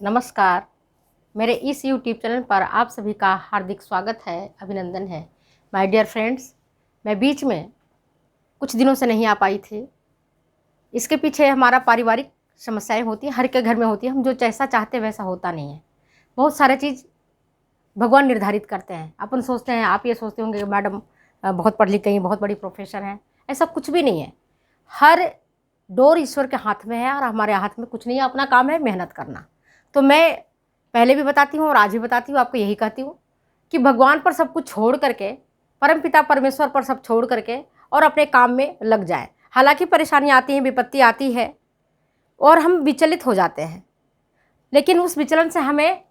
नमस्कार। मेरे इस यूट्यूब चैनल पर आप सभी का हार्दिक स्वागत है, अभिनंदन है। माय डियर फ्रेंड्स, मैं बीच में कुछ दिनों से नहीं आ पाई थी। इसके पीछे हमारा पारिवारिक समस्याएं होती हैं, हर के घर में होती है। हम जो जैसा चाहते हैं वैसा होता नहीं है। बहुत सारे चीज़ भगवान निर्धारित करते हैं। अपन सोचते हैं, आप ये सोचते होंगे कि मैडम बहुत पढ़ लिख गई, बहुत बड़ी प्रोफेसर हैं। ऐसा कुछ भी नहीं है। हर डोर ईश्वर के हाथ में है और हमारे हाथ में कुछ नहीं है। अपना काम है मेहनत करना। तो मैं पहले भी बताती हूँ और आज भी बताती हूँ, आपको यही कहती हूँ कि भगवान पर सब कुछ छोड़ करके, परमपिता परमेश्वर पर सब छोड़ करके और अपने काम में लग जाएं। हालांकि परेशानी आती है, विपत्ति आती है और हम विचलित हो जाते हैं, लेकिन उस विचलन से हमें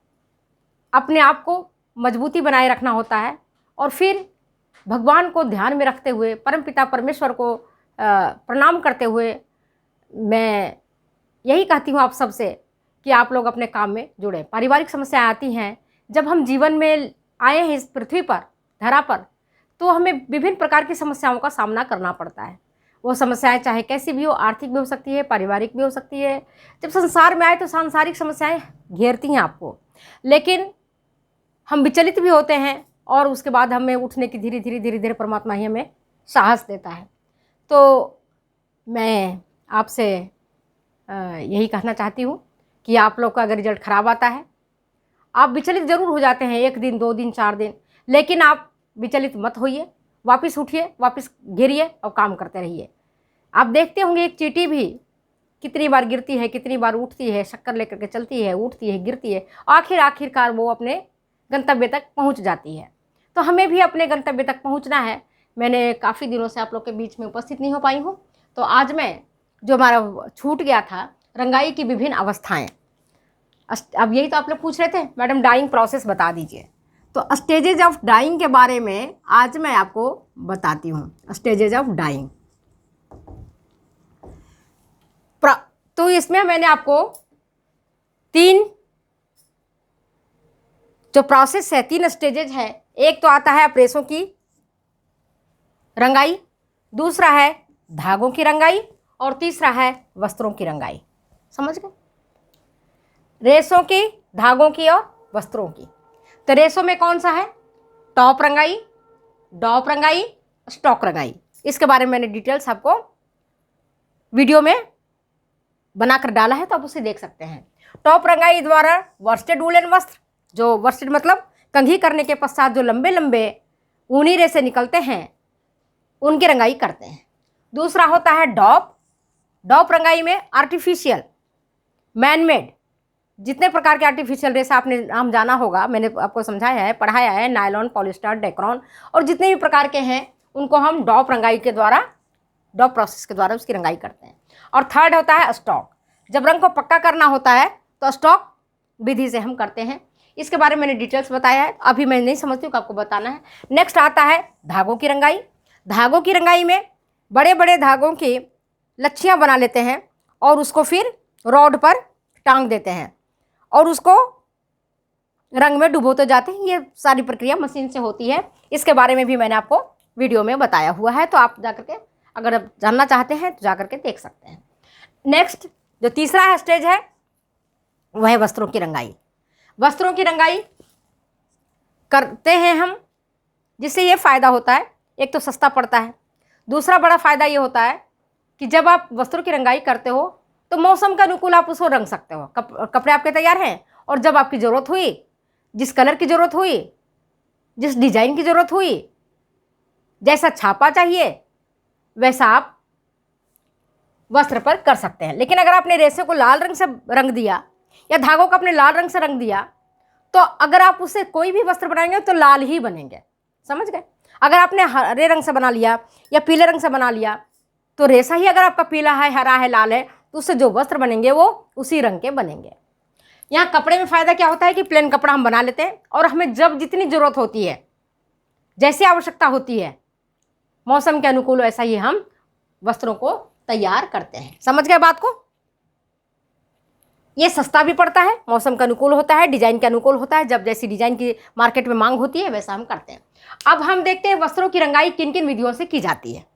अपने आप को मजबूती बनाए रखना होता है। और फिर भगवान को ध्यान में रखते हुए, परमपिता परमेश्वर को प्रणाम करते हुए मैं यही कहती हूँ आप सबसे कि आप लोग अपने काम में जुड़े। पारिवारिक समस्याएं आती हैं जब हम जीवन में आए हैं इस पृथ्वी पर, धरा पर, तो हमें विभिन्न प्रकार की समस्याओं का सामना करना पड़ता है। वो समस्याएं चाहे कैसी भी हो, आर्थिक भी हो सकती है, पारिवारिक भी हो सकती है। जब संसार में आए तो सांसारिक समस्याएं घेरती हैं आपको, लेकिन हम विचलित भी होते हैं और उसके बाद हमें उठने की धीरे धीरे परमात्मा ही हमें साहस देता है। तो मैं आपसे यही कहना चाहती हूँ कि आप लोग का अगर रिजल्ट ख़राब आता है, आप विचलित ज़रूर हो जाते हैं, 1 दिन 2 दिन 4 दिन, लेकिन आप विचलित मत होइए। वापस उठिए, वापस गिरिए और काम करते रहिए। आप देखते होंगे एक चींटी भी कितनी बार गिरती है, कितनी बार उठती है, शक्कर लेकर के चलती है, उठती है, गिरती है, आखिरकार वो अपने गंतव्य तक पहुंच जाती है। तो हमें भी अपने गंतव्य तक पहुंचना है। मैंने काफ़ी दिनों से आप लोग के बीच में उपस्थित नहीं हो पाई हूँ, तो आज मैं जो हमारा छूट गया था, रंगाई की विभिन्न अवस्थाएं। अब यही तो आप लोग पूछ रहे थे, मैडम डाइंग प्रोसेस बता दीजिए। तो स्टेजेज ऑफ डाइंग के बारे में आज मैं आपको बताती हूँ। स्टेजेज ऑफ डाइंग, तो इसमें मैंने आपको 3 जो प्रोसेस है, 3 स्टेजेज है। एक तो आता है प्रेसों की रंगाई, दूसरा है धागों की रंगाई और तीसरा है वस्त्रों की रंगाई। समझ गए? रेशों की, धागों की और वस्त्रों की। तो रेशों में कौन सा है? टॉप रंगाई, डॉप रंगाई, स्टॉक रंगाई। इसके बारे में मैंने डिटेल्स आपको वीडियो में बनाकर डाला है, तो आप उसे देख सकते हैं। टॉप रंगाई द्वारा वर्स्टेड वूलन वस्त्र, जो वर्स्टेड मतलब कंघी करने के पश्चात जो लंबे लंबे ऊनी रेशे निकलते हैं, उनकी रंगाई करते हैं। दूसरा होता है डॉप। डॉप रंगाई में आर्टिफिशियल, मैनमेड, जितने प्रकार के आर्टिफिशियल रेशा आपने नाम जाना होगा, मैंने आपको समझाया है, पढ़ाया है, नायलॉन, पॉलिस्टर, डेक्रॉन और जितने भी प्रकार के हैं, उनको हम डॉप रंगाई के द्वारा, डॉप प्रोसेस के द्वारा उसकी रंगाई करते हैं। और थर्ड होता है स्टॉक। जब रंग को पक्का करना होता है तो स्टॉक विधि से हम करते हैं। इसके बारे में मैंने डिटेल्स बताया है, अभी मैं नहीं समझती हूँ कि आपको बताना है। नेक्स्ट आता है धागों की रंगाई। धागों की रंगाई में बड़े बड़े धागों की लच्छियाँ बना लेते हैं और उसको फिर रॉड पर टांग देते हैं और उसको रंग में डुबोते जाते हैं। ये सारी प्रक्रिया मशीन से होती है। इसके बारे में भी मैंने आपको वीडियो में बताया हुआ है, तो आप जाकर के अगर आप जानना चाहते हैं तो जाकर के देख सकते हैं। नेक्स्ट जो तीसरा स्टेज है वह है वस्त्रों की रंगाई। वस्त्रों की रंगाई करते हैं हम, जिससे ये फ़ायदा होता है, एक तो सस्ता पड़ता है, दूसरा बड़ा फ़ायदा ये होता है कि जब आप वस्त्रों की रंगाई करते हो तो मौसम के अनुकूल आप उसको रंग सकते हो। कपड़े आपके तैयार हैं और जब आपकी ज़रूरत हुई, जिस कलर की ज़रूरत हुई, जिस डिज़ाइन की ज़रूरत हुई, जैसा छापा चाहिए वैसा आप वस्त्र पर कर सकते हैं। लेकिन अगर आपने रेशे को लाल रंग से रंग दिया या धागों को अपने लाल रंग से रंग दिया, तो अगर आप उससे कोई भी वस्त्र बनाएंगे तो लाल ही बनेंगे। समझ गए? अगर आपने हरे रंग से बना लिया या पीले रंग से बना लिया, तो रेशा ही अगर आपका पीला है, हरा है, लाल है, तो उससे जो वस्त्र बनेंगे वो उसी रंग के बनेंगे। यहाँ कपड़े में फ़ायदा क्या होता है कि प्लेन कपड़ा हम बना लेते हैं और हमें जब जितनी ज़रूरत होती है, जैसी आवश्यकता होती है, मौसम के अनुकूल वैसा ही हम वस्त्रों को तैयार करते हैं। समझ गए बात को? ये सस्ता भी पड़ता है, मौसम के अनुकूल होता है, डिजाइन के अनुकूल होता है। जब जैसी डिजाइन की मार्केट में मांग होती है वैसा हम करते हैं। अब हम देखते हैं वस्त्रों की रंगाई किन किन विधियों से की जाती है।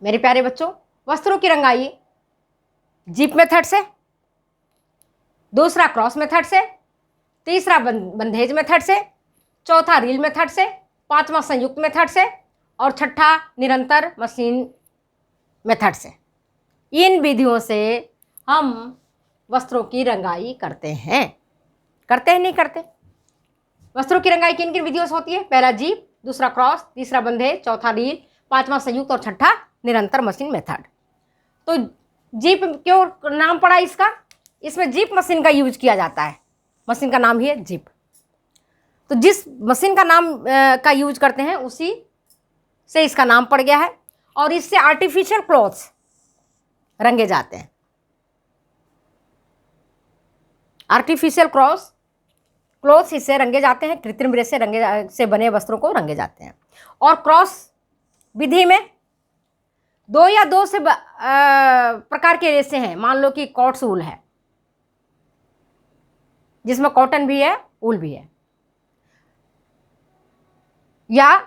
मेरे प्यारे बच्चों, वस्त्रों की रंगाई जीप मेथड से, दूसरा क्रॉस मेथड से, तीसरा बंधेज मेथड से, चौथा रील मेथड से, पांचवा संयुक्त मेथड से और छठा निरंतर मशीन मेथड से। इन विधियों से हम वस्त्रों की रंगाई करते हैं। करते हैं नहीं करते? वस्त्रों की रंगाई किन किन विधियों से होती है? पहला जीप, दूसरा क्रॉस, तीसरा बंधेज, चौथा रील, पांचवा संयुक्त और छठा निरंतर मशीन मेथड। तो जीप क्यों नाम पड़ा इसका? इसमें जीप मशीन का यूज किया जाता है, मशीन का नाम ही है जीप। तो जिस मशीन का नाम का यूज करते हैं उसी से इसका नाम पड़ गया है। और इससे आर्टिफिशियल क्लॉथ्स रंगे जाते हैं। आर्टिफिशियल क्लॉथ्स इससे रंगे जाते हैं, कृत्रिम रेशे से बने वस्त्रों को रंगे जाते हैं। और क्रॉस विधि में दो या दो से प्रकार के रेशे हैं। मान लो कि कॉट्स ऊल है, जिसमें कॉटन भी है, ऊल भी है, या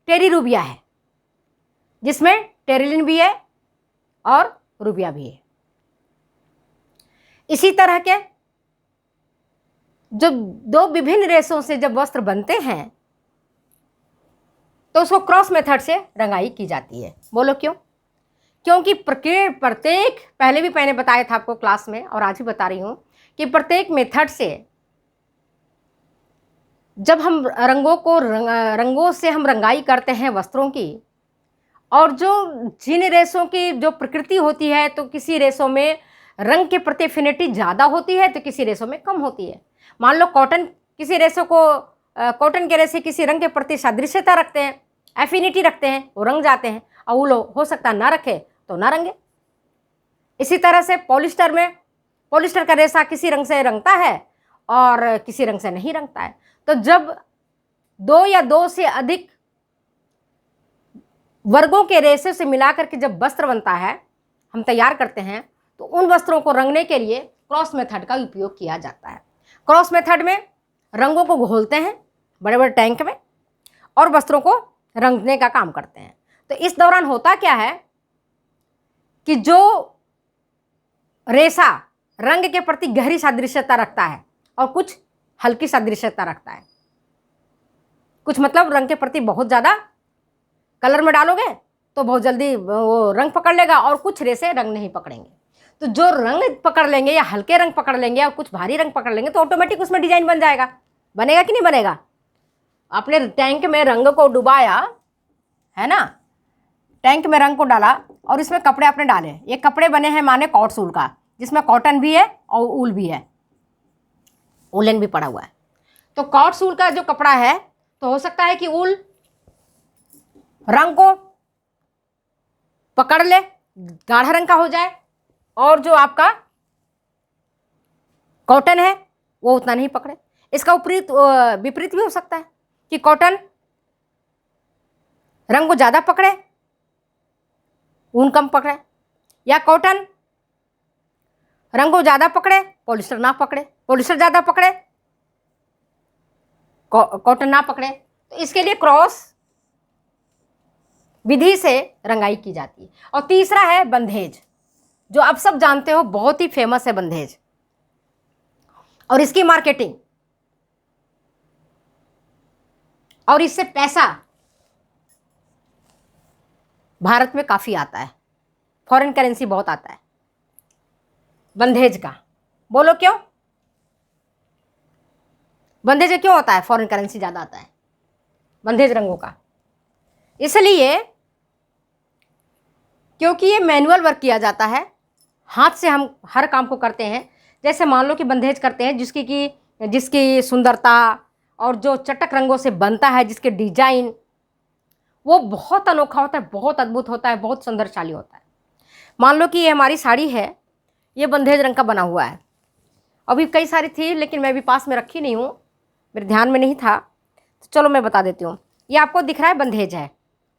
टेरिरुबिया है, जिसमें टेरिलिन भी है और रूबिया भी है। इसी तरह के जब दो विभिन्न रेशों से जब वस्त्र बनते हैं तो उसको क्रॉस मेथड से रंगाई की जाती है। बोलो क्यों? क्योंकि प्रत्येक, पहले भी मैंने बताया था आपको क्लास में और आज भी बता रही हूं कि प्रत्येक मेथड से जब हम रंगों से हम रंगाई करते हैं वस्त्रों की, और जो जिन रेशों की जो प्रकृति होती है, तो किसी रेशों में रंग के प्रति एफिनिटी ज़्यादा होती है तो किसी रेशों में कम होती है। मान लो कॉटन के रेशे किसी रंग के प्रति सादृश्यता रखते हैं, एफिनिटी रखते हैं, वो रंग जाते हैं, और ऊल हो सकता ना रखे तो ना रंगे। इसी तरह से पॉलिस्टर का रेशा किसी रंग से रंगता है और किसी रंग से नहीं रंगता है। तो जब दो या दो से अधिक वर्गों के रेशे से मिलाकर के जब वस्त्र बनता है, हम तैयार करते हैं, तो उन वस्त्रों को रंगने के लिए क्रॉस मेथड का उपयोग किया जाता है। क्रॉस मेथड में रंगों को घोलते हैं बड़े बड़े टैंक में और वस्त्रों को रंगने का काम करते हैं। तो इस दौरान होता क्या है कि जो रेशा रंग के प्रति गहरी सादृश्यता रखता है और कुछ हल्की सादृश्यता रखता है, कुछ मतलब रंग के प्रति बहुत ज़्यादा कलर में डालोगे तो बहुत जल्दी वो रंग पकड़ लेगा, और कुछ रेशे रंग नहीं पकड़ेंगे। तो जो रंग पकड़ लेंगे या हल्के रंग पकड़ लेंगे या कुछ भारी रंग पकड़ लेंगे तो ऑटोमेटिक उसमें डिजाइन बन जाएगा। बनेगा कि नहीं बनेगा? आपने टैंक में रंग को डुबाया है ना, टैंक में रंग को डाला और इसमें कपड़े आपने डाले। ये कपड़े बने हैं माने कॉट्स ऊल का, जिसमें कॉटन भी है और ऊल भी है, उलन भी पड़ा हुआ है। तो कॉट्स ऊल का जो कपड़ा है, तो हो सकता है कि ऊल रंग को पकड़ ले, गाढ़ा रंग का हो जाए, और जो आपका कॉटन है वो उतना नहीं पकड़े। इसका विपरीत भी हो सकता है कि कॉटन रंग को ज़्यादा पकड़े, ऊन कम पकड़े, या कॉटन रंग को ज़्यादा पकड़े, पॉलिस्टर ना पकड़े, पॉलिस्टर ज़्यादा पकड़े, कॉटन ना पकड़े। तो इसके लिए क्रॉस विधि से रंगाई की जाती है। और तीसरा है बंधेज, जो आप सब जानते हो, बहुत ही फेमस है बंधेज, और इसकी मार्केटिंग और इससे पैसा भारत में काफ़ी आता है, फॉरेन करेंसी बहुत आता है बंधेज का। बोलो क्यों? बंधेज क्यों होता है? फॉरेन करेंसी ज़्यादा आता है बंधेज रंगों का, इसलिए क्योंकि ये मैनुअल वर्क किया जाता है, हाथ से हम हर काम को करते हैं। जैसे मान लो कि बंधेज करते हैं, जिसकी सुंदरता और जो चटक रंगों से बनता है, जिसके डिजाइन वो बहुत अनोखा होता है, बहुत अद्भुत होता है, बहुत सौंदर्यशाली होता है। मान लो कि ये हमारी साड़ी है, ये बंधेज रंग का बना हुआ है। अभी कई सारी थी लेकिन मैं अभी पास में रखी नहीं हूँ, मेरे ध्यान में नहीं था, तो चलो मैं बता देती हूँ। ये आपको दिख रहा है बंधेज है,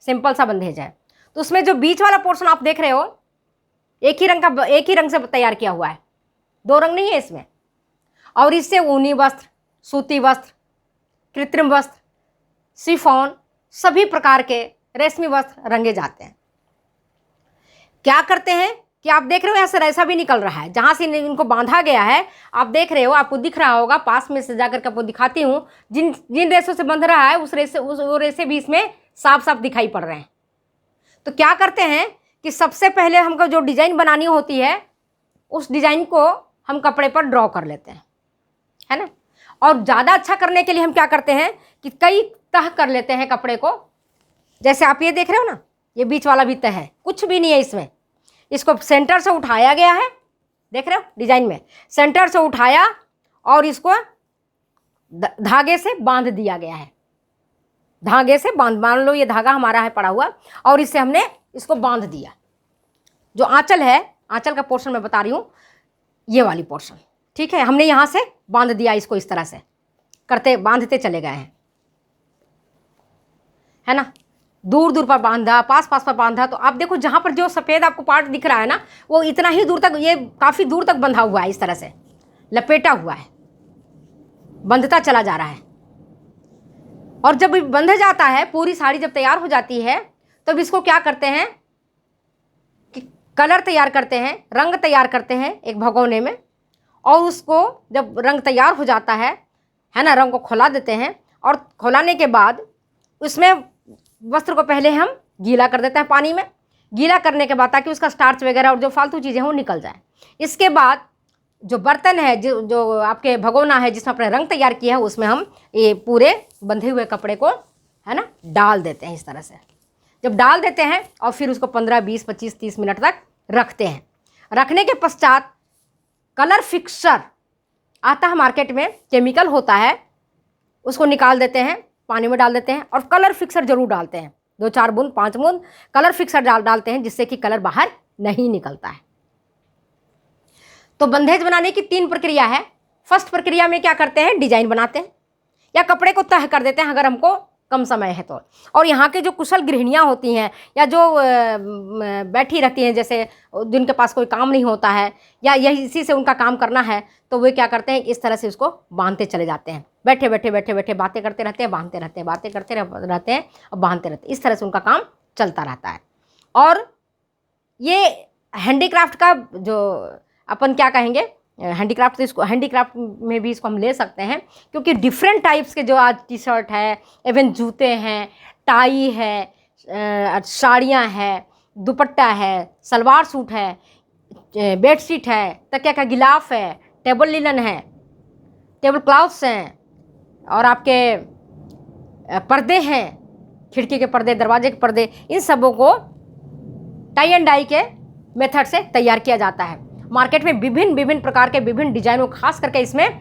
सिंपल सा बंधेज है। तो उसमें जो बीच वाला पोर्शन आप देख रहे हो, एक ही रंग से तैयार किया हुआ है, दो रंग नहीं है इसमें। और इससे ऊनी वस्त्र, सूती वस्त्र, कृत्रिम वस्त्र, शिफॉन, सभी प्रकार के रेशमी वस्त्र रंगे जाते हैं। क्या करते हैं कि आप देख रहे हो यहाँ से रेसा भी निकल रहा है, जहाँ से इनको बांधा गया है आप देख रहे हो, आपको दिख रहा होगा। पास में से जाकर के आपको दिखाती हूँ, जिन जिन रेसों से बंध रहा है वो रेसे भी इसमें साफ साफ दिखाई पड़ रहे हैं। तो क्या करते हैं कि सबसे पहले हमको जो डिज़ाइन बनानी होती है उस डिज़ाइन को हम कपड़े पर ड्रॉ कर लेते हैं, है ना। और ज़्यादा अच्छा करने के लिए हम क्या करते हैं कि कई तह कर लेते हैं कपड़े को। जैसे आप ये देख रहे हो ना, ये बीच वाला भी तह है, कुछ भी नहीं है इसमें। इसको सेंटर से उठाया गया है, देख रहे हो डिजाइन में, सेंटर से उठाया और इसको धागे से बांध दिया गया है। धागे से मान लो ये धागा हमारा है पड़ा हुआ और इससे हमने इसको बांध दिया। जो आंचल है, आंचल का पोर्शन मैं बता रही हूँ, ये वाली पोर्शन, ठीक है, हमने यहाँ से बांध दिया इसको, इस तरह से करते बांधते चले गए हैं, है ना। दूर दूर पर बांधा, पास पास पर बांधा। तो आप देखो जहाँ पर जो सफ़ेद आपको पार्ट दिख रहा है ना, वो इतना ही दूर तक, ये काफ़ी दूर तक बंधा हुआ है, इस तरह से लपेटा हुआ है, बंधता चला जा रहा है। और जब बंध जाता है, पूरी साड़ी जब तैयार हो जाती है, तब इसको क्या करते हैं कि कलर तैयार करते हैं, रंग तैयार करते हैं एक भगोने में। और उसको जब रंग तैयार हो जाता है ना, रंग को खुला देते हैं। और खुलाने के बाद उसमें वस्त्र को पहले हम गीला कर देते हैं पानी में। गीला करने के बाद ताकि उसका स्टार्च वगैरह और जो फालतू चीज़ें हैं वो निकल जाए। इसके बाद जो बर्तन है, जो आपके भगोना है जिसमें आपने रंग तैयार किया है, उसमें हम ये पूरे बंधे हुए कपड़े को, है ना, डाल देते हैं इस तरह से। जब डाल देते हैं और फिर उसको 15, 20, 25, 30 मिनट तक रखते हैं। रखने के पश्चात कलर फिक्सर आता है मार्केट में, केमिकल होता है, उसको निकाल देते हैं, पानी में डाल देते हैं। और कलर फिक्सर जरूर डालते हैं, 2-4 बूंद 5 बूंद कलर फिक्सर डालते हैं, जिससे कि कलर बाहर नहीं निकलता है। तो बंधेज बनाने की 3 प्रक्रिया है। फर्स्ट प्रक्रिया में क्या करते हैं, डिजाइन बनाते हैं या कपड़े को तह कर देते हैं अगर हमको कम समय है तो। और यहाँ के जो कुशल गृहिणियाँ होती हैं या जो बैठी रहती हैं, जैसे जिनके पास कोई काम नहीं होता है या यही इसी से उनका काम करना है, तो वे क्या करते हैं, इस तरह से उसको बांधते चले जाते हैं। बैठे बैठे बातें करते रहते हैं, बांधते रहते हैं, बातें करते रहते हैं और बांधते रहते हैं। इस तरह से उनका काम चलता रहता है। और ये हैंडीक्राफ्ट का जो अपन क्या कहेंगे, हैंडीक्राफ्ट, तो इसको हैंडीक्राफ्ट में भी इसको हम ले सकते हैं, क्योंकि डिफरेंट टाइप्स के जो आज टी शर्ट है, इवन जूते हैं, टाई है, साड़ियाँ हैं, दुपट्टा है, सलवार सूट है, बेडशीट है, तकिया का गिलाफ है, टेबल लिनन है, टेबल क्लॉथ्स हैं, और आपके पर्दे हैं, खिड़की के पर्दे, दरवाजे के पर्दे, इन सबों को टाई एंड डाई के मेथड से तैयार किया जाता है। मार्केट में विभिन्न प्रकार के विभिन्न डिजाइनों, खास करके इसमें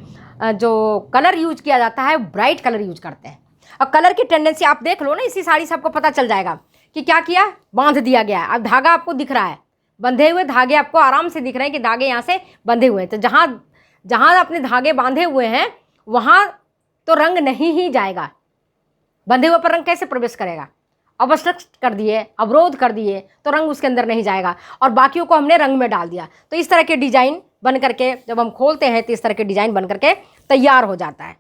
जो कलर यूज किया जाता है ब्राइट कलर यूज करते हैं। और कलर की टेंडेंसी आप देख लो ना, इसी साड़ी से आपको पता चल जाएगा कि क्या किया, बांध दिया गया है। अब धागा आपको दिख रहा है, बंधे हुए धागे आपको आराम से दिख रहे हैं कि धागे यहाँ से बंधे हुए हैं। तो जहाँ अपने धागे बांधे हुए हैं वहाँ तो रंग नहीं ही जाएगा, बंधे हुए पर रंग कैसे प्रवेश करेगा। अवस्ट्रक्ट कर दिए, अवरोध कर दिए तो रंग उसके अंदर नहीं जाएगा, और बाकियों को हमने रंग में डाल दिया। तो इस तरह के डिज़ाइन बन करके जब हम खोलते हैं तो इस तरह के डिज़ाइन बन करके तैयार हो जाता है।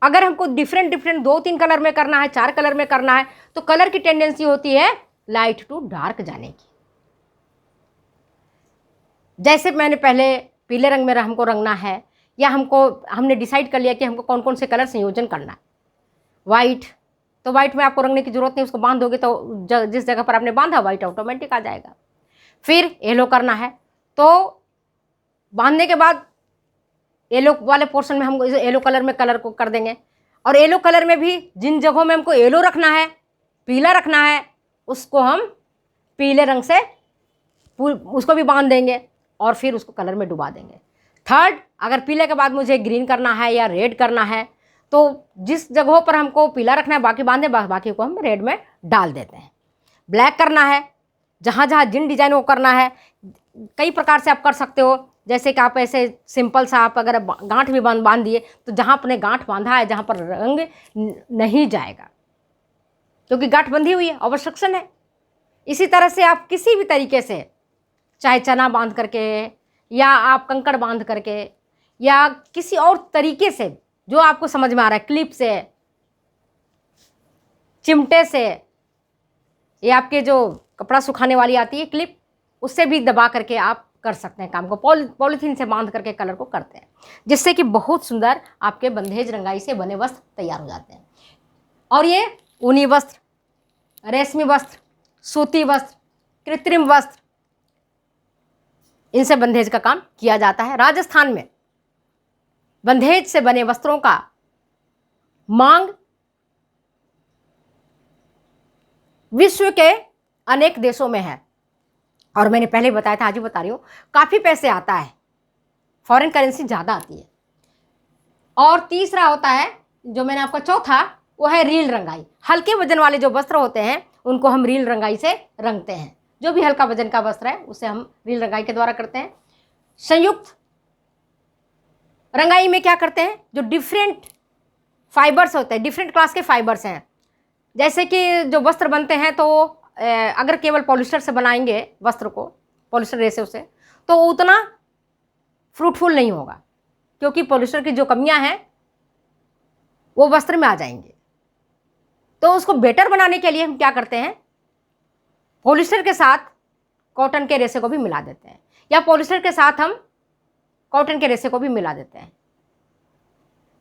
अगर हमको डिफरेंट 2-3 कलर में करना है, 4 कलर में करना है, तो कलर की टेंडेंसी होती है लाइट टू डार्क जाने की। जैसे मैंने पहले पीले रंग में हमको रंगना है, या हमने डिसाइड कर लिया कि हमको कौन कौन से कलर संयोजन करना है। वाइट, तो वाइट में आपको रंगने की जरूरत नहीं, उसको बांध दोगे तो जिस जगह पर आपने बांधा वाइट ऑटोमेटिक आ जाएगा। फिर येलो करना है, तो बांधने के बाद येलो वाले पोर्शन में हम येलो कलर में कलर को कर देंगे। और येलो कलर में भी जिन जगहों में हमको येलो रखना है, पीला रखना है, उसको हम पीले रंग से उसको भी बांध देंगे और फिर उसको कलर में डुबा देंगे। थर्ड, अगर पीले के बाद मुझे ग्रीन करना है या रेड करना है, तो जिस जगहों पर हमको पीला रखना है बाकी बांधे, बाकी को हम रेड में डाल देते हैं। ब्लैक करना है, जहाँ जहाँ जिन डिजाइनों को करना है, कई प्रकार से आप कर सकते हो। जैसे कि आप ऐसे सिंपल सा आप अगर गांठ भी बांध दिए, तो जहाँ आपने गांठ बांधा है जहाँ पर रंग नहीं जाएगा, क्योंकि गांठ बंधी हुई है, ऑब्स्ट्रक्शन है। इसी तरह से आप किसी भी तरीके से, चाहे चना बांध करके या आप कंकड़ बांध करके या किसी और तरीके से जो आपको समझ में आ रहा है, क्लिप से, चिमटे से, ये आपके जो कपड़ा सुखाने वाली आती है क्लिप, उससे भी दबा करके आप कर सकते हैं काम को। पॉलीथीन से बांध करके कलर को करते हैं, जिससे कि बहुत सुंदर आपके बंधेज रंगाई से बने वस्त्र तैयार हो जाते हैं। और ये ऊनी वस्त्र, रेशमी वस्त्र, सूती वस्त्र, कृत्रिम वस्त्र, इनसे बंधेज का काम किया जाता है। राजस्थान में बंधेज से बने वस्त्रों का मांग विश्व के अनेक देशों में है, और मैंने पहले बताया था, आज भी बता रही हूँ, काफ़ी पैसे आता है, फॉरेन करेंसी ज़्यादा आती है। और तीसरा होता है, जो मैंने आपका चौथा, वो है रील रंगाई। हल्के वजन वाले जो वस्त्र होते हैं उनको हम रील रंगाई से रंगते हैं। जो भी हल्का वजन का वस्त्र है उसे हम रील रंगाई के द्वारा करते हैं। संयुक्त रंगाई में क्या करते हैं, जो डिफरेंट फाइबर्स होते हैं, डिफरेंट क्लास के फाइबर्स हैं, जैसे कि जो वस्त्र बनते हैं तो अगर केवल पॉलिस्टर से बनाएंगे वस्त्र को, पॉलिस्टर रेशे से, तो उतना फ्रूटफुल नहीं होगा, क्योंकि पॉलिस्टर की जो कमियां हैं वो वस्त्र में आ जाएंगे। तो उसको बेटर बनाने के लिए हम क्या करते हैं, पॉलिस्टर के साथ कॉटन के रेशे को भी मिला देते हैं, या पॉलिस्टर के साथ हम कॉटन के रेशे को भी मिला देते हैं,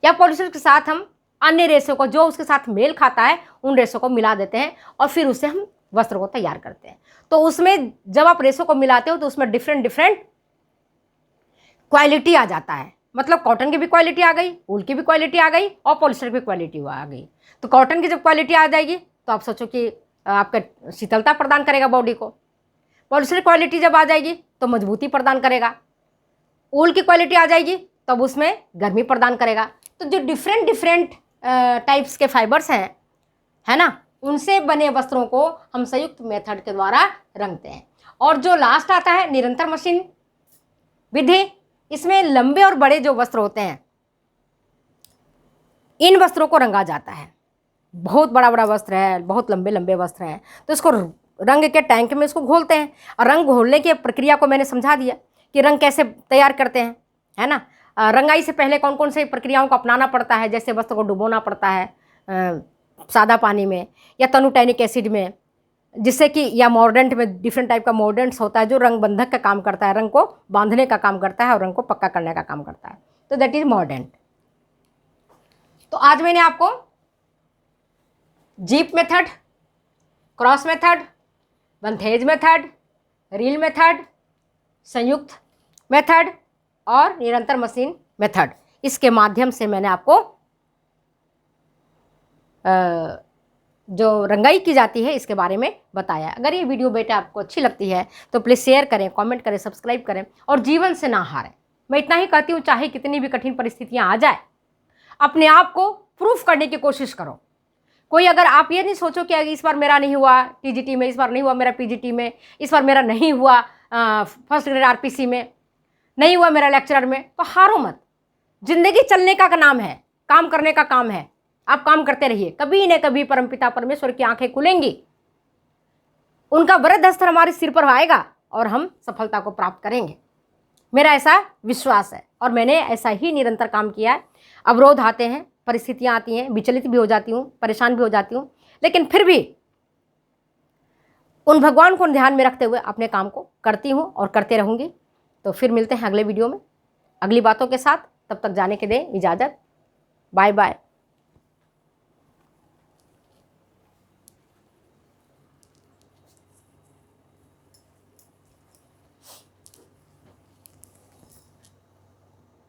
या पॉलिस्टर के साथ हम अन्य रेशों को जो उसके साथ मेल खाता है उन रेशों को मिला देते हैं, और फिर उससे हम वस्त्र को तैयार करते हैं। तो उसमें जब आप रेशों को मिलाते हो तो उसमें डिफरेंट डिफरेंट क्वालिटी आ जाता है। मतलब कॉटन की भी क्वालिटी आ गई, ऊल की भी क्वालिटी आ गई, और पॉलिस्टर की क्वालिटी आ गई। तो कॉटन की जब क्वालिटी आ जाएगी तो आप सोचो कि आपका शीतलता प्रदान करेगा बॉडी को। पॉलिस्टर क्वालिटी जब आ जाएगी तो मजबूती प्रदान करेगा। ऊल की क्वालिटी आ जाएगी तब उसमें गर्मी प्रदान करेगा। तो जो डिफरेंट डिफरेंट टाइप्स के फाइबर्स हैं, है ना, उनसे बने वस्त्रों को हम संयुक्त मेथड के द्वारा रंगते हैं। और जो लास्ट आता है निरंतर मशीन विधि, इसमें लंबे और बड़े जो वस्त्र होते हैं इन वस्त्रों को रंगा जाता है। बहुत बड़ा बड़ा वस्त्र है, बहुत लंबे लंबे वस्त्र हैं, तो इसको रंग के टैंक में इसको घोलते हैं। और रंग घोलने की प्रक्रिया को मैंने समझा दिया कि रंग कैसे तैयार करते हैं, है ना। रंगाई से पहले कौन कौन से प्रक्रियाओं को अपनाना पड़ता है, जैसे वस्त्र को डुबोना पड़ता है सादा पानी में या तनुटैनिक एसिड में, जिससे कि, या मॉर्डेंट में, डिफरेंट टाइप का मॉर्डेंट्स होता है जो रंग बंधक का काम करता है, रंग को बांधने का काम करता है और रंग को पक्का करने का काम करता है। तो दैट इज मॉर्डेंट। तो आज मैंने आपको जीप मेथड, क्रॉस मेथड, बंधेज मेथड, रील मेथड, संयुक्त मेथड और निरंतर मशीन मेथड, इसके माध्यम से मैंने आपको जो रंगाई की जाती है इसके बारे में बताया। अगर ये वीडियो बेटा आपको अच्छी लगती है तो प्लीज़ शेयर करें, कमेंट करें, सब्सक्राइब करें और जीवन से ना हारें। मैं इतना ही कहती हूँ, चाहे कितनी भी कठिन परिस्थितियाँ आ जाए, अपने आप को प्रूफ करने की कोशिश करो। कोई, अगर आप ये नहीं सोचो कि इस बार मेरा नहीं हुआ टीजीटी में, इस बार नहीं हुआ मेरा पीजीटी में, इस बार मेरा नहीं हुआ फर्स्ट ग्रेड आरपीसी में, नहीं हुआ मेरा लेक्चरर में, तो हारो मत। जिंदगी चलने का नाम है, काम करने का काम है। आप काम करते रहिए, कभी न कभी परमपिता परमेश्वर की आंखें खुलेंगी, उनका वरद हस्त हमारे सिर पर आएगा और हम सफलता को प्राप्त करेंगे। मेरा ऐसा विश्वास है और मैंने ऐसा ही निरंतर काम किया है। अवरोध आते हैं, परिस्थितियां आती हैं, विचलित भी हो जाती हूँ, परेशान भी हो जाती हूँ, लेकिन फिर भी उन भगवान को ध्यान में रखते हुए अपने काम को करती हूँ और करते रहूँगी। तो फिर मिलते हैं अगले वीडियो में अगली बातों के साथ। तब तक जाने के दें इजाज़त। Bye bye.